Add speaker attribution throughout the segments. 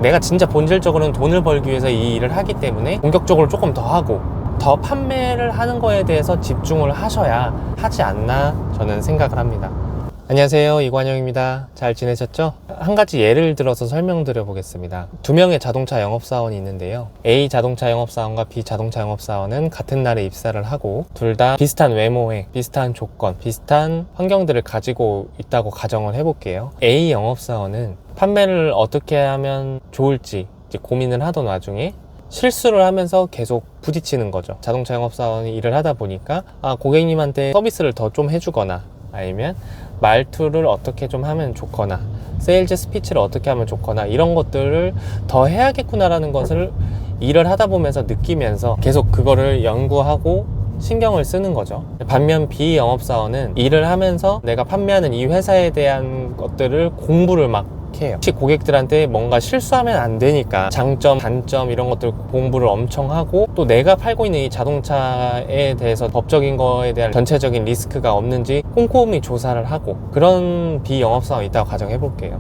Speaker 1: 내가 진짜 본질적으로는 돈을 벌기 위해서 이 일을 하기 때문에 본격적으로 조금 더 하고 더 판매를 하는 거에 대해서 집중을 하셔야 하지 않나 저는 생각을 합니다. 안녕하세요, 이관영입니다. 잘 지내셨죠? 한 가지 예를 들어서 설명드려 보겠습니다. 두 명의 자동차 영업사원이 있는데요. A 자동차 영업사원과 B 자동차 영업사원은 같은 날에 입사를 하고 둘 다 비슷한 외모에 비슷한 조건, 비슷한 환경들을 가지고 있다고 가정을 해볼게요. A 영업사원은 판매를 어떻게 하면 좋을지 이제 고민을 하던 와중에 실수를 하면서 계속 부딪히는 거죠. 자동차 영업사원이 일을 하다 보니까 고객님한테 서비스를 더 좀 해주거나 아니면 말투를 어떻게 좀 하면 좋거나 세일즈 스피치를 어떻게 하면 좋거나 이런 것들을 더 해야겠구나라는 것을 일을 하다 보면서 느끼면서 계속 그거를 연구하고 신경을 쓰는 거죠. 반면 B 영업사원은 일을 하면서 내가 판매하는 이 회사에 대한 것들을 공부를 막 해요. 혹시 고객들한테 뭔가 실수하면 안 되니까 장점, 단점 이런 것들 공부를 엄청 하고 또 내가 팔고 있는 이 자동차에 대해서 법적인 거에 대한 전체적인 리스크가 없는지 꼼꼼히 조사를 하고 그런 비영업사원이 있다고 가정해 볼게요.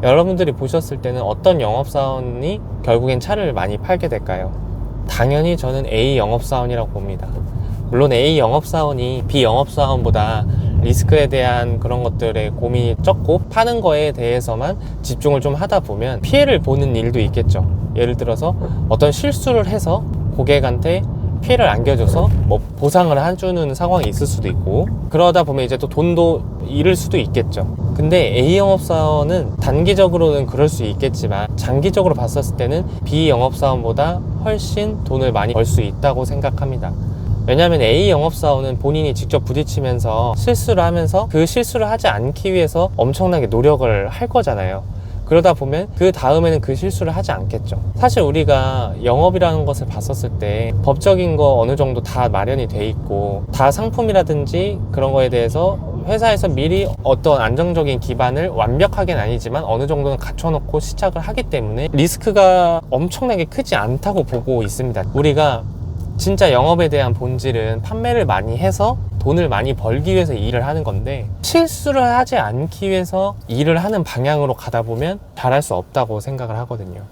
Speaker 1: 여러분들이 보셨을 때는 어떤 영업사원이 결국엔 차를 많이 팔게 될까요? 당연히 저는 A 영업사원이라고 봅니다. 물론 A 영업사원이 B 영업사원보다 리스크에 대한 그런 것들에 고민이 적고 파는 거에 대해서만 집중을 좀 하다 보면 피해를 보는 일도 있겠죠. 예를 들어서 어떤 실수를 해서 고객한테 피해를 안겨줘서 뭐 보상을 해주는 상황이 있을 수도 있고 그러다 보면 이제 또 돈도 잃을 수도 있겠죠. 근데 A 영업사원은 단기적으로는 그럴 수 있겠지만 장기적으로 봤었을 때는 B 영업사원보다 훨씬 돈을 많이 벌 수 있다고 생각합니다. 왜냐하면 A 영업사원은 본인이 직접 부딪히면서 실수를 하면서 그 실수를 하지 않기 위해서 엄청나게 노력을 할 거잖아요. 그러다 보면 그 다음에는 그 실수를 하지 않겠죠. 사실 우리가 영업이라는 것을 봤었을 때 법적인 거 어느 정도 다 마련이 돼 있고 다 상품이라든지 그런 거에 대해서 회사에서 미리 어떤 안정적인 기반을 완벽하게는 아니지만 어느 정도는 갖춰놓고 시작을 하기 때문에 리스크가 엄청나게 크지 않다고 보고 있습니다. 우리가 진짜 영업에 대한 본질은 판매를 많이 해서 돈을 많이 벌기 위해서 일을 하는 건데 실수를 하지 않기 위해서 일을 하는 방향으로 가다 보면 잘할 수 없다고 생각을 하거든요.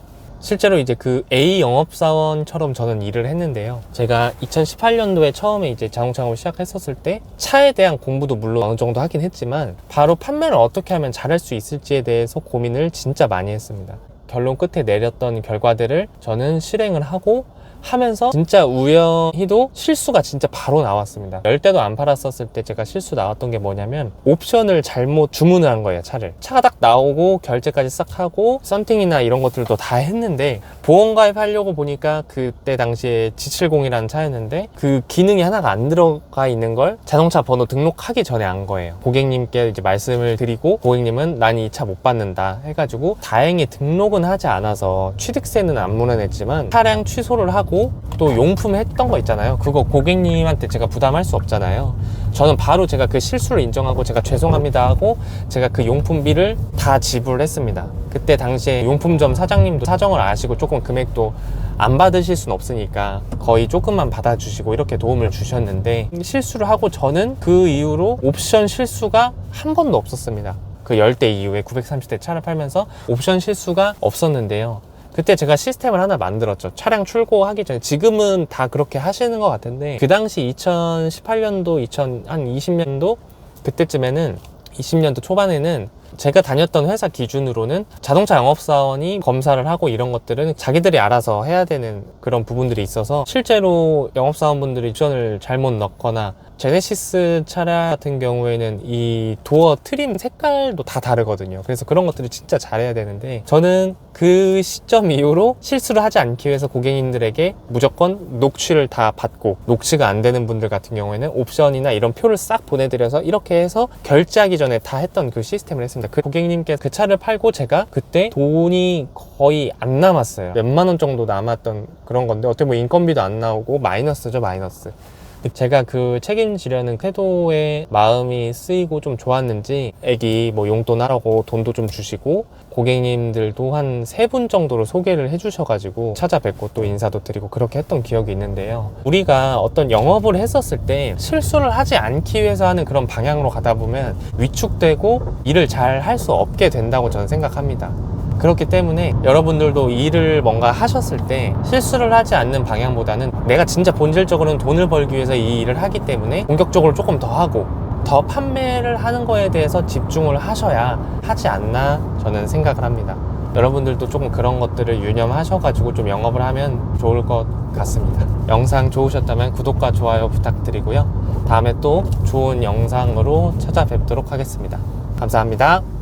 Speaker 1: 실제로 이제 그 A 영업사원처럼 저는 일을 했는데요. 제가 2018년도에 처음에 이제 자동차 영업을 시작했었을 때 차에 대한 공부도 물론 어느 정도 하긴 했지만 바로 판매를 어떻게 하면 잘할 수 있을지에 대해서 고민을 진짜 많이 했습니다. 결론 끝에 내렸던 결과들을 저는 실행을 하면서 진짜 우연히도 실수가 진짜 바로 나왔습니다. 10대도 안 팔았었을 때 제가 실수 나왔던 게 뭐냐면 옵션을 잘못 주문을 한 거예요. 차가 딱 나오고 결제까지 싹 하고 썬팅이나 이런 것들도 다 했는데 보험가입 하려고 보니까 그때 당시에 G70이라는 차였는데 그 기능이 하나가 안 들어가 있는 걸 자동차 번호 등록하기 전에 안 거예요. 고객님께 이제 말씀을 드리고 고객님은 난 이 차 못 받는다 해가지고 다행히 등록은 하지 않아서 취득세는 안 물어냈지만 차량 취소를 하고 또 용품 했던 거 있잖아요. 그거 고객님한테 제가 부담할 수 없잖아요. 저는 바로 제가 그 실수를 인정하고 제가 죄송합니다 하고 제가 그 용품비를 다 지불을 했습니다. 그때 당시에 용품점 사장님도 사정을 아시고 조금 금액도 안 받으실 수는 없으니까 거의 조금만 받아주시고 이렇게 도움을 주셨는데 실수를 하고 저는 그 이후로 옵션 실수가 한 번도 없었습니다. 그 10대 이후에 930대 차를 팔면서 옵션 실수가 없었는데요. 그때 제가 시스템을 하나 만들었죠. 차량 출고하기 전에. 지금은 다 그렇게 하시는 것 같은데 그 당시 2018년도, 2020년도 그때쯤에는 20년도 초반에는 제가 다녔던 회사 기준으로는 자동차 영업사원이 검사를 하고 이런 것들은 자기들이 알아서 해야 되는 그런 부분들이 있어서 실제로 영업사원분들이 옵션을 잘못 넣거나 제네시스 차량 같은 경우에는 이 도어 트림 색깔도 다 다르거든요. 그래서 그런 것들을 진짜 잘해야 되는데 저는 그 시점 이후로 실수를 하지 않기 위해서 고객님들에게 무조건 녹취를 다 받고 녹취가 안 되는 분들 같은 경우에는 옵션이나 이런 표를 싹 보내드려서 이렇게 해서 결제하기 전에 다 했던 그 시스템을 했습니다. 그 고객님께 그 차를 팔고 제가 그때 돈이 거의 안 남았어요. 몇만 원 정도 남았던 그런 건데 어떻게 보면 인건비도 안 나오고 마이너스죠, 마이너스. 제가 그 책임지려는 태도에 마음이 쓰이고 좀 좋았는지 애기 뭐 용돈 하라고 돈도 좀 주시고 고객님들도 한 3분 정도로 소개를 해주셔가지고 찾아뵙고 또 인사도 드리고 그렇게 했던 기억이 있는데요. 우리가 어떤 영업을 했었을 때 실수를 하지 않기 위해서 하는 그런 방향으로 가다 보면 위축되고 일을 잘 할 수 없게 된다고 저는 생각합니다. 그렇기 때문에 여러분들도 일을 뭔가 하셨을 때 실수를 하지 않는 방향보다는 내가 진짜 본질적으로는 돈을 벌기 위해서 이 일을 하기 때문에 본격적으로 조금 더 하고 더 판매를 하는 거에 대해서 집중을 하셔야 하지 않나 저는 생각을 합니다. 여러분들도 조금 그런 것들을 유념하셔가지고 좀 영업을 하면 좋을 것 같습니다. 영상 좋으셨다면 구독과 좋아요 부탁드리고요. 다음에 또 좋은 영상으로 찾아뵙도록 하겠습니다. 감사합니다.